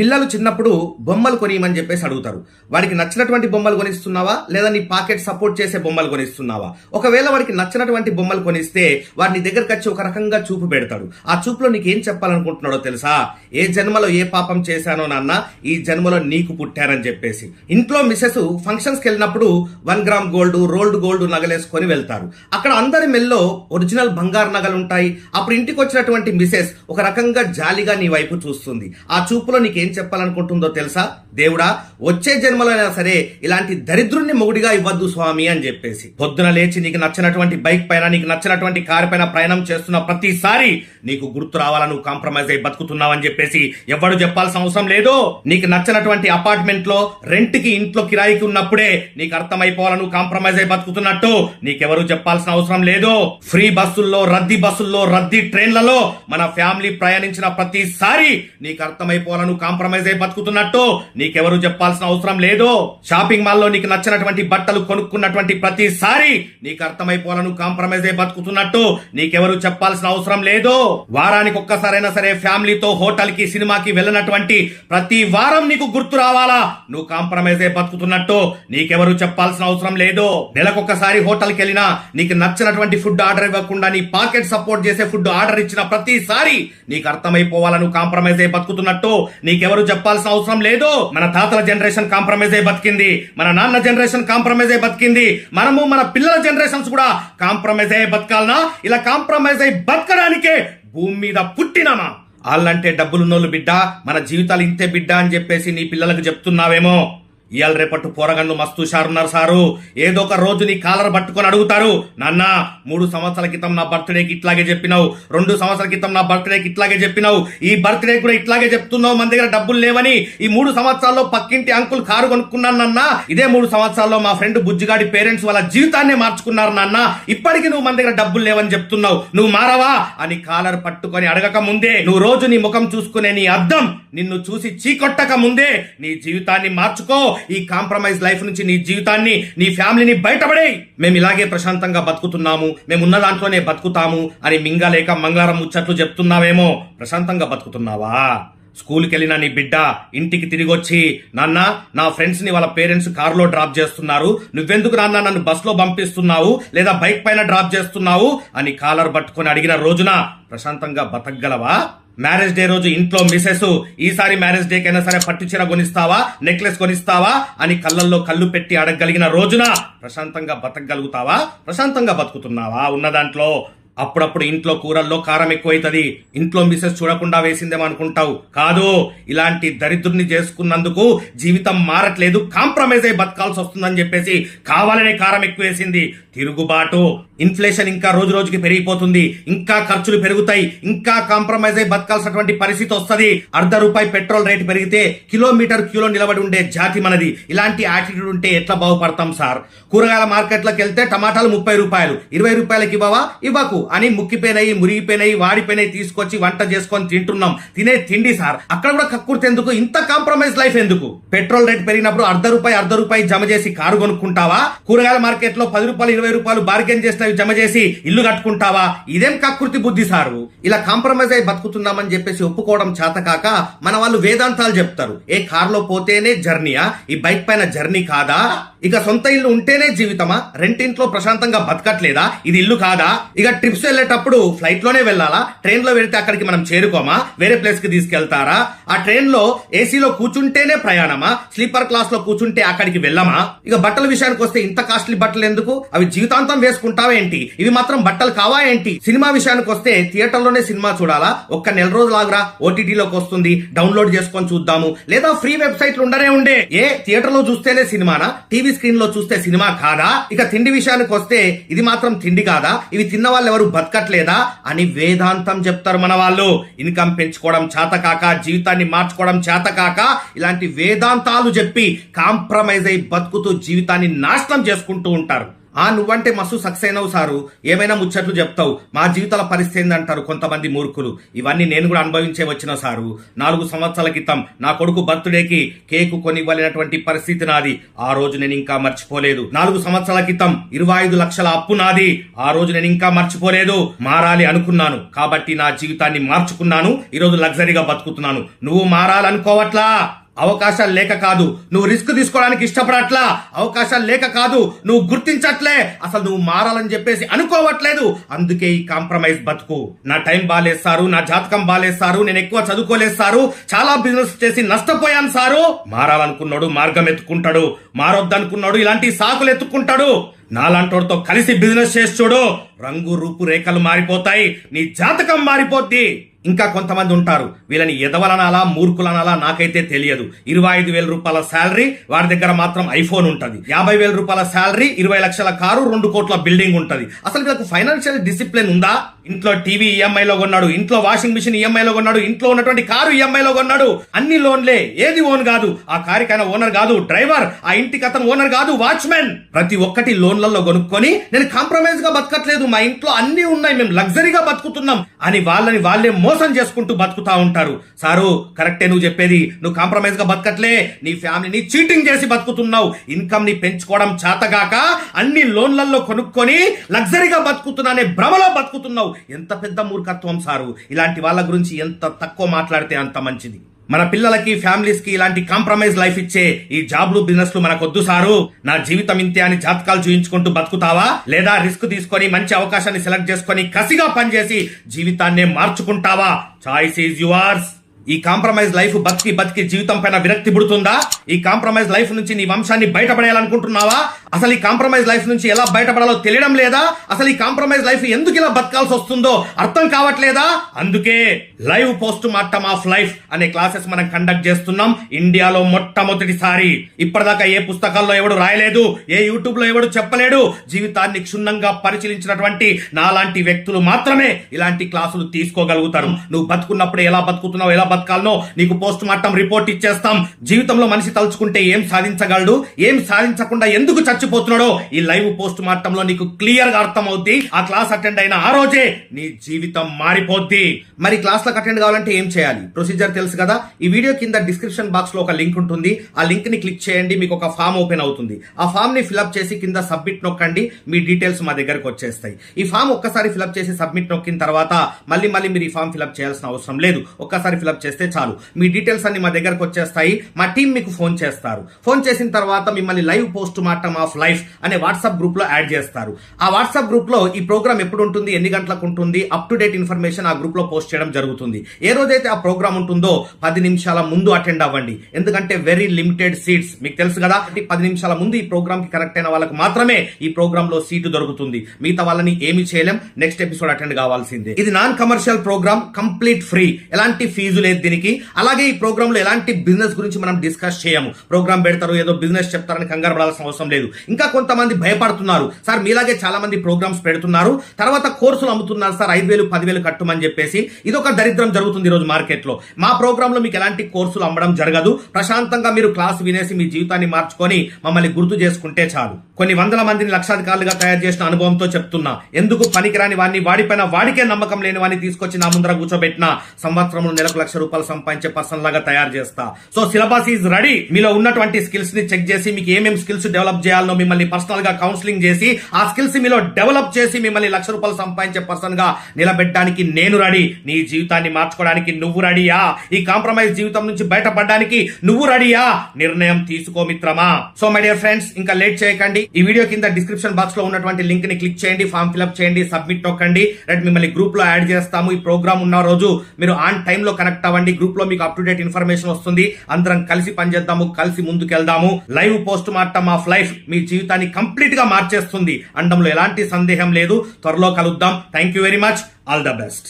పిల్లలు చిన్నప్పుడు బొమ్మలు కొనియమని చెప్పేసి అడుగుతారు. వాడికి నచ్చినటువంటి బొమ్మలు కొనిస్తున్నావా లేదా నీ పాకెట్ సపోర్ట్ చేసే బొమ్మలు కొనిస్తున్నావా? ఒకవేళ వాడికి నచ్చినటువంటి బొమ్మలు కొనిస్తే వాడిని దగ్గరకు వచ్చి ఒక రకంగా చూపు పెడతాడు. ఆ చూపులో నీకేం చెప్పాలనుకుంటున్నాడో తెలుసా? ఏ జన్మలో ఏ పాపం చేశానో నాన్న, ఈ జన్మలో నీకు పుట్టారని చెప్పేసి. ఇంట్లో మిసెస్ ఫంక్షన్స్కి వెళ్ళినప్పుడు 1 గ్రామ్ గోల్డ్, రోల్డ్ గోల్డ్ నగలేసుకొని వెళ్తారు. అక్కడ అందరి మెల్లో ఒరిజినల్ బంగారు నగలు ఉంటాయి. అప్పుడు ఇంటికి వచ్చినటువంటి మిసెస్ ఒక రకంగా జాలిగా నీ వైపు చూస్తుంది. ఆ చూపులో నీకేం చెప్పాలనుకుంటుందో తెలుసా? దేవుడా, వచ్చే జన్మలో అయినా సరే ఇలాంటి దరిద్రుణ్ణి మొగుడిగా ఇవ్వద్దు స్వామి అని చెప్పేసి. పొద్దున లేచి నీకు నచ్చినటువంటి బైక్ పైన, నీకు నచ్చినటువంటి కారు పైన ప్రయాణం చేస్తున్న ప్రతిసారి నీకు గుర్తు రావాలా నువ్వు కాంప్రమైజ్ అయి బతుకుతున్నావని చెప్పేసి ఎవడు చెప్పాల్సిన అవసరం లేదు. నీకు నచ్చినటువంటి అపార్ట్మెంట్ లో రెంట్ కి, ఇంట్లో కిరాయికి ఉన్నప్పుడే నీకు అర్థమైపోవాలా నువ్వు కాంప్రమైజ్ అయి బతుకుతున్నట్టు. నీకెవరు చెప్పాల్సిన అవసరం లేదు. ఫ్రీ బస్సుల్లో, రద్దీ ట్రైన్లలో మన ఫ్యామిలీ ప్రయాణించిన ప్రతిసారి నీకు అర్థమైపోవాలా నువ్వు కాంప్రమైజ్ అయి బతుకుతున్నట్టు. నీకెవరు చెప్పాల్సిన అవసరం లేదు. షాపింగ్ మాల్లో నీకు నచ్చినటువంటి బట్టలు కొనుక్కున్నటువంటి ప్రతిసారి నీకు అర్థమైపోవాలా నువ్వు కాంప్రమైజ్ అయి బతుకుతున్నట్టు. నీకెవరు చెప్పాల్సిన అవసరం లేదు. వారానికి ఒక్కసారైనా సరే ఫ్యామిలీతో హోటల్ కి, సినిమాకి వెళ్ళినటువంటి ప్రతి వారం నీకు గుర్తు రావాలా నువ్వు కాంప్రమైజ్ అయి బతుకుతున్నట్టు. నీకెవరు చెప్పాల్సిన అవసరం లేదు. నెలకొకసారి హోటల్కి వెళ్ళినా నీకు నచ్చినటువంటి ఫుడ్ ఆర్డర్ ఇవ్వకుండా నీ పాకెట్ సపోర్ట్ చేసే ఫుడ్ ఆర్డర్ ఇచ్చిన ప్రతిసారి నీకు అర్థమైపోవాలా నువ్వు కాంప్రమైజ్ అయి బతుకుతున్నట్టు. నీకెవరు చెప్పాల్సిన అవసరం లేదు. మన తాతల జనరేషన్ కాంప్రమైజ్ అయి బతికింది, మన నాన్న జనరేషన్ కాంప్రమైజ్ అయి బతికింది. మనము మన పిల్లల జనరేషన్స్ కూడా కాంప్రమైజ్ అయి బతకాలనా? ఇలా కాంప్రమైజ్ అయి బతకడానికే భూమి మీద పుట్టినామా? వాళ్ళంటే డబ్బులున్నోళ్ళు బిడ్డ, మన జీవితాలు ఇంతే బిడ్డ అని చెప్పేసి నీ పిల్లలకు చెప్తున్నావేమో. ఇవాళ రేపట్టు పోరగన్ను మస్తు షారున్నారు సారు. ఏదో ఒక రోజు నీ కాలర్ పట్టుకొని అడుగుతారు, నాన్న 3 సంవత్సరాల క్రితం నా బర్త్డేకి ఇట్లాగే చెప్పినావు, 2 సంవత్సరాల క్రితం నా బర్త్డేకి ఇట్లాగే చెప్పినావు, ఈ బర్త్డే కూడా ఇట్లాగే చెప్తున్నావు, మన దగ్గర డబ్బులు లేవని. ఈ 3 సంవత్సరాల్లో పక్కింటి అంకుల్ కారు కొనుక్కున్నానన్నా, ఇదే 3 సంవత్సరాల్లో మా ఫ్రెండ్ బుజ్జిగాడి పేరెంట్స్ వాళ్ళ జీవితాన్నే మార్చుకున్నారు నాన్న, ఇప్పటికి నువ్వు మన దగ్గర డబ్బులు లేవని చెప్తున్నావు, నువ్వు మారవా అని కాలర్ పట్టుకొని అడగక ముందే, నువ్వు రోజు నీ ముఖం చూసుకునే నీ అద్దం నిన్ను చూసి చీకొట్టక ముందే నీ జీవితాన్ని మార్చుకో. ఈ కాంప్రమైజ్ లైఫ్ నుంచి నీ జీవితాన్ని, నీ ఫ్యామిలీని బయటపడే. మేము ఇలాగే ప్రశాంతంగా బతుకుతున్నాము, మేము ఉన్న దాంట్లోనే బతుకుతాము అని మింగలేక మంగళారం ముచ్చట్లు చెప్తున్నావేమో. ప్రశాంతంగా బతుకుతున్నావా? స్కూల్కి వెళ్ళిన నీ బిడ్డ ఇంటికి తిరిగి వచ్చి, నాన్న నా ఫ్రెండ్స్ ని వాళ్ళ పేరెంట్స్ కారులో డ్రాప్ చేస్తున్నారు, నువ్వెందుకు నాన్న నన్ను బస్ లో పంపిస్తున్నావు లేదా బైక్ పైన డ్రాప్ చేస్తున్నావు అని కాలర్ పట్టుకొని అడిగిన రోజున ప్రశాంతంగా బతకగలవా? మ్యారేజ్ డే రోజు ఇంట్లో మిసెస్, ఈసారి మ్యారేజ్ డే కైనా సరే పట్టు చీర కొనిస్తావా, నెక్లెస్ కొనిస్తావా అని కళ్ళల్లో కళ్ళు పెట్టి అడగగలిగిన రోజున ప్రశాంతంగా బతకగలుగుతావా? ప్రశాంతంగా బతుకుతున్నావా ఉన్న దాంట్లో? అప్పుడప్పుడు ఇంట్లో కూరల్లో కారం ఎక్కువైతుంది, ఇంట్లో మిసెస్ చూడకుండా వేసిందేమో అనుకుంటావు. కాదు, ఇలాంటి దరిద్రుని చేసుకున్నందుకు జీవితం మారట్లేదు, కాంప్రమైజ్ అయి బతకాల్సి వస్తుందని చెప్పేసి కావాలనే కారం ఎక్కువ వేసింది. తిరుగుబాటు, ఇన్ఫ్లేషన్ ఇంకా రోజు రోజుకి పెరిగిపోతుంది, ఇంకా ఖర్చులు పెరుగుతాయి, ఇంకా కాంప్రమైజ్ అయి బతకాల్సినటువంటి పరిస్థితి వస్తుంది. ₹1.5 పెట్రోల్ రేటు పెరిగితే కిలోమీటర్ క్యూలో నిలబడి ఉండే జాతి మనది. ఇలాంటి యాటిట్యూడ్ ఉంటే ఎట్లా బాగుపడతాం సార్? కూరగాయల మార్కెట్లోకి వెళ్తే టమాటాలు ₹30, ₹20 ఇవ్వవా? ఇవ్వకు అని ముక్కిపోయినాయి, మురిగిపోయినాయి, వాడిపోయినాయి తీసుకొచ్చి వంట చేసుకొని తింటున్నాం. తినే తిండి సార్, అక్కడ కూడా కక్కుర్తి ఎందుకు? ఇంత కాంప్రమైజ్ లైఫ్ ఎందుకు? పెట్రోల్ రేట్ పెరిగినప్పుడు ₹1.5 జమ చేసి కారు కొనుక్కుంటావా? కూరగాయల మార్కెట్ లో ₹10, ₹20 బార్గెన్ చేసినవి జమ చేసి ఇల్లు కట్టుకుంటావా? ఇదేం కక్కుర్తి బుద్ధి సారు? ఇలా కాంప్రమైజ్ అయి బతుకుతున్నామని చెప్పేసి ఒప్పుకోవడం చేతకాక మన వాళ్ళు వేదాంతాలు చెప్తారు. ఏ కారులో పోతేనే జర్నీయా? ఈ బైక్ పైన జర్నీ కాదా? ఇక సొంత ఇల్లు ఉంటేనే జీవితమా? రెంటింట్లో ప్రశాంతంగా బతకట్లేదా? ఇది ఇల్లు కాదా? ఇక ట్రిప్స్ వెళ్ళేటప్పుడు ఫ్లైట్ లోనే వెళ్ళాలా? ట్రైన్ లో వెళ్తే అక్కడికి మనం చేరుకోమా? వేరే ప్లేస్ కి తీసుకెళ్తారా? ఆ ట్రైన్ లో ఏసీలో కూర్చుంటేనే ప్రయాణమా? స్లీపర్ క్లాస్ లో కూర్చుంటే అక్కడికి వెళ్ళమా? ఇక బట్టల విషయానికి వస్తే ఇంత కాస్ట్లీ బట్టలు ఎందుకు? అవి జీవితాంతం వేసుకుంటావా ఏంటి? ఇవి మాత్రం బట్టలు కావా ఏంటి? సినిమా విషయానికి వస్తే థియేటర్ లోనే సినిమా చూడాలా? ఒక్క నెల రోజులు ఆగురా, ఓటీటీలోకి వస్తుంది, డౌన్లోడ్ చేసుకొని చూద్దాము, లేదా ఫ్రీ వెబ్సైట్లు ఉండే ఏ థియేటర్ లో చూస్తేనే సినిమానా? టీవీ స్క్రీన్ లో చూస్తే సినిమా కాదా? ఇక తిండి విషయానికి వస్తే ఇది మాత్రం తిండి కాదా? ఇవి తిన్న వాళ్ళు ఎవరు బతకట్లేదా అని వేదాంతం చెప్తారు మన వాళ్ళు. ఇన్కమ్ పెంచుకోవడం చేతకాక, జీవితాన్ని మార్చుకోవడం చేతకాక ఇలాంటి వేదాంతాలు చెప్పి కాంప్రమైజ్ అయి బతుకుతూ జీవితాన్ని నాశనం చేసుకుంటూ ఉంటారు. నువ్వంటే మస్తు సక్సెస్ అయినావు సారు, ఏమైనా ముచ్చట్లు చెప్తావు, మా జీవితాల పరిస్థితి ఏందంటారు కొంతమంది మూర్ఖులు. ఇవన్నీ నేను కూడా అనుభవించే వచ్చిన సారు. 4 సంవత్సరాల క్రితం నా కొడుకు బర్త్డేకి కేకు కొనివ్వలేనటువంటి పరిస్థితి నాది. ఆ రోజు నేను ఇంకా మర్చిపోలేదు. 4 సంవత్సరాల క్రితం 25 లక్షల అప్పు నాది. ఆ రోజు నేను ఇంకా మర్చిపోలేదు. మారాలి అనుకున్నాను కాబట్టి నా జీవితాన్ని మార్చుకున్నాను. ఈరోజు లగ్జరీగా బతుకుతున్నాను. నువ్వు మారాలనుకోవట్లా? అవకాశాలు లేక కాదు, నువ్వు రిస్క్ తీసుకోవడానికి ఇష్టపడట్లా. అవకాశాలు లేక కాదు, నువ్వు గుర్తించట్లే. అసలు నువ్వు మారాలని చెప్పేసి అనుకోవట్లేదు. అందుకే ఈ కాంప్రమైజ్ బతుకు. నా టైం బాలేస్తారు, నా జాతకం బాలేస్తారు, నేను ఎక్కువ చదువుకోలేస్తారు, చాలా బిజినెస్ చేసి నష్టపోయాను సారు. మారాలనుకున్నాడు మార్గం ఎత్తుకుంటాడు, మారొద్దనుకున్నాడు ఇలాంటి సాకులు ఎత్తుకుంటాడు. నాలాంటోడితో కలిసి బిజినెస్ చేసి చూడు, రంగు రూపు రేఖలు మారిపోతాయి, నీ జాతకం మారిపోద్ది. ఇంకా కొంతమంది ఉంటారు, వీళ్ళని ఎదవలనాలా మూర్ఖులనాలా నాకైతే తెలియదు. 25,000 రూపాయల శాలరీ, వారి దగ్గర మాత్రం ఐఫోన్ ఉంటది. 50,000 రూపాయల శాలరీ, 20 లక్షల కారు, 2 కోట్ల బిల్డింగ్ ఉంటది. అసలు వీళ్ళకు ఫైనాన్షియల్ డిసిప్లిన్ ఉందా? ఇంట్లో టీవీ ఈఎంఐలో కొన్నాడు, ఇంట్లో వాషింగ్ మిషన్ ఈఎంఐలో కొన్నాడు, ఇంట్లో ఉన్నటువంటి కారు ఈఎంఐలో కొన్నాడు. అన్ని లోన్లే, ఏది ఓన్ కాదు. ఆ కారుకైనా ఓనర్ కాదు డ్రైవర్, ఆ ఇంటికి అతను ఓనర్ కాదు వాచ్మెన్. ప్రతి ఒక్కటి లోన్లలో కొనుక్కొని నేను కాంప్రమైజ్ గా బతకట్లేదు, మా ఇంట్లో అన్ని ఉన్నాయి, మేము లగ్జరీగా బతుకుతున్నాం అని వాళ్ళని వాళ్ళే మోసం చేసుకుంటూ బతుకుతా ఉంటారు. సారు కరెక్టే నువ్వు చెప్పేది, నువ్వు కాంప్రమైజ్ గా బతకట్లే, నీ ఫ్యామిలీని చీటింగ్ చేసి బతుకుతున్నావు. ఇన్కమ్ ని పెంచుకోవడం చేతగాక అన్ని లోన్లలో కొనుక్కొని లగ్జరీగా బతుకుతున్నానే భ్రమలో బతుకుతున్నావు. ఎంత పెద్ద మూర్ఖత్వం సారు. ఇలాంటి వాళ్ళ గురించి ఎంత తక్కువ మాట్లాడితే అంత మంచిది. మన పిల్లలకి ఫ్యామిలీస్ కి ఇలాంటి కాంప్రమైజ్ లైఫ్ ఇచ్చే ఈ జాబ్లు బిజినెస్ లు మనకొద్దు సారు. నా జీవితం ఇంతే అని జాతకాలు చూయించుకుంటూ బతుకుతావా, లేదా రిస్క్ తీసుకొని మంచి అవకాశాన్ని సెలెక్ట్ చేసుకొని కసిగా పనిచేసి జీవితాన్నే మార్చుకుంటావా? Choice is yours. ఈ కాంప్రమైజ్ లైఫ్ బతికి జీవితం పైన విరక్తి పుడుతుందా? ఈ కాంప్రమైజ్ లైఫ్ నుంచి నీ వంశాన్ని బయటపడేయాలనుకుంటున్నావా? అసలు ఈ కాంప్రమైజ్ లైఫ్ నుంచి ఎలా బయటపడాలో తెలియడం లేదా? అసలు ఈ కాంప్రమైజ్ లైఫ్ ఎందుకు ఇలా బతకాల్సి వస్తుందో అర్థం కావట్లేదా? అందుకే live post mortem of life అనే క్లాసెస్ మనం కండక్ట్ చేస్తున్నాం ఇండియాలో మొట్టమొదటిసారి. ఇప్పటిదాకా ఏ పుస్తకాల్లో ఎవడు రాయలేదు, ఏ యూట్యూబ్ లో ఎవడు చెప్పలేడు. జీవితాన్ని క్షుణ్ణంగా పరిశీలించినటువంటి నాలాంటి వ్యక్తులు మాత్రమే ఇలాంటి క్లాసులు తీసుకోగలుగుతారు. నువ్వు బతుకున్నప్పుడు ఎలా బతుకుతున్నావు, ఎలా బతకాలనో నీకు పోస్ట్ మార్టం రిపోర్ట్ ఇచ్చేస్తాం. జీవితంలో మనిషి తలుచుకుంటే ఏం సాధించగలడు, ఏం సాధించకుండా ఎందుకు చచ్చిపోతున్నాడో ఈ లైవ్ పోస్ట్ మార్టం లో నీకు క్లియర్ గా అర్థం అవుద్ది. ఆ క్లాస్ అటెండ్ అయిన ఆ రోజే నీ జీవితం మారిపోద్ది. మరి క్లాస్ లకు అటెండ్ కావాలంటే ఏం చేయాలి? ప్రొసీజర్ తెలుసు కదా. ఈ వీడియో కింద డిస్క్రిప్షన్ బాక్స్ లో ఒక లింక్ ఉంటుంది. ఆ లింక్ ని క్లిక్ చేయండి, మీకు ఒక ఫామ్ ఓపెన్ అవుతుంది. ఆ ఫామ్ ని ఫిల్అప్ చేసి కింద సబ్మిట్ నొక్కండి, మీ డీటెయిల్స్ మా దగ్గరకు వచ్చేస్తాయి. ఈ ఫామ్ ఒక్కసారి ఫిల్అప్ చేసి సబ్మిట్ నొక్కిన తర్వాత మళ్ళీ మీరు ఈ ఫామ్ ఫిల్అప్ చేయాల్సిన అవసరం లేదు. ఒక్కసారి ఫిల్అప్ చేస్తే చాలు, మీ డీటెయిల్స్ అన్ని మా దగ్గరకు వచ్చేస్తాయి. మా టీం మీకు ఫోన్ చేస్తారు. ఫోన్ చేసిన తర్వాత మిమ్మల్ని live post mortem of life అనే వాట్సాప్ గ్రూప్ లో యాడ్ చేస్తారు. ఆ వాట్సాప్ గ్రూప్ లో ఈ ప్రోగ్రామ్ ఎప్పుడు ఉంటుంది, ఎన్ని గంటలకు ఉంటుంది, అప్ టు డేట్ ఇన్ఫర్మేషన్ ఆ గ్రూప్ లో పోస్ట్ చేయడం జరుగుతుంది. ఏ రోజైతే ఆ ప్రోగ్రామ్ ఉంటుందో 10 నిమిషాల ముందు అటెండ్ అవ్వండి. ఎందుకంటే వెరీ లిమిటెడ్ సీట్స్, మీకు తెలుసు కదా. 10 నిమిషాల ముందు ఈ ప్రోగ్రామ్ కి కరెక్ట్ అయిన వాళ్ళకి మాత్రమే ఈ ప్రోగ్రామ్ లో సీటు దొరుకుతుంది. మిగతా వాళ్ళని ఏమి చేయలేం, నెక్స్ట్ ఎపిసోడ్ అటెండ్ కావాల్సిందే. ఇది non commercial programme, complete free, ఎలాంటి ఫీజు లేదు దీనికి. అలాగే ఈ ప్రోగ్రామ్ లో ఎలాంటి బిజినెస్ గురించి మనం డిస్కస్ చేయము. ప్రోగ్రామ్ పెడతారు, ఏదో బిజినెస్ చెప్తారని కంగారు పడాల్సిన అవసరం లేదు. ఇంకా కొంతమంది భయపడుతున్నారు, సార్ మీలాగే చాలా మంది ప్రోగ్రామ్స్ పెడుతున్నారు, తర్వాత కోర్సులు అమ్ముతున్నారు సార్, 5,000 10,000 కట్టమని చెప్పేసి. ఇదొక దరిద్రం జరుగుతుంది ఈ రోజు మార్కెట్ లో. మా ప్రోగ్రామ్ లో మీకు ఎలాంటి కోర్సులు అమ్మడం జరగదు. ప్రశాంతంగా మీరు క్లాస్ వినేసి మీ జీవితాన్ని మార్చుకొని మమ్మల్ని గుర్తు చేసుకుంటే చాలు. కొన్ని వందల మందిని లక్షాధికారులుగా తయారు చేసిన అనుభవంతో చెప్తున్నా. ఎందుకు పనికిరాని వాడిని, వాడిపైన వాడికే నమ్మకం లేని వాడిని తీసుకొచ్చి నా ముందర కూర్చోబెట్టిన సంవత్సరంలో నెలకు ₹1,00,000 సంపాదించే పర్సన్ లాగా తయారు చేస్తా. So syllabus is ready. మీలో ఉన్నటువంటి స్కిల్స్ ని చెక్ చేసి మీకు ఏమేమి స్కిల్స్ డెవలప్ చేయాలనో మిమ్మల్ని పర్సనల్ గా కౌన్సిలింగ్ చేసి ఆ స్కిల్స్ మీలో డెవలప్ చేసి మిమ్మల్ని ₹1,00,000 సంపాదించే పర్సన్ గా నిలబెట్టడానికి నేను రెడీ. నీ జీవితాన్ని మార్చుకోవడానికి నువ్వు రెడీయా? ఈ కాంప్రమైజ్ జీవితం నుంచి బయటపడడానికి నువ్వు రెడీయా? నిర్ణయం తీసుకో మిత్రమా. సో మై డియర్ ఫ్రెండ్స్, ఇంకా లేట్ చేయకండి. ఈ వీడియో కింద డిస్క్రిప్షన్ బాక్స్ లో ఉన్నటువంటి లింక్ ని క్లిక్ చేయండి, ఫామ్ ఫిల్అప్ చేయండి, సబ్మిట్ నొక్కండి. రైట్, మిమ్మల్ని గ్రూప్ లో యాడ్ చేస్తాము. ఈ ప్రోగ్రామ్ ఉన్న రోజు మీరు ఆన్ టైమ్ లో కనెక్ట్ అవ్వండి. గ్రూప్ లో మీకు అప్ టు డేట్ ఇన్ఫర్మేషన్ వస్తుంది. అందరం కలిసి పనిచేద్దాము, కలిసి ముందుకెళ్దాము. Live post mortem of life మీ జీవితాన్ని కంప్లీట్ గా మార్చేస్తుంది. అండంలో ఎలాంటి సందేహం లేదు. త్వరలో కలుద్దాం. Thank you very much. All the best.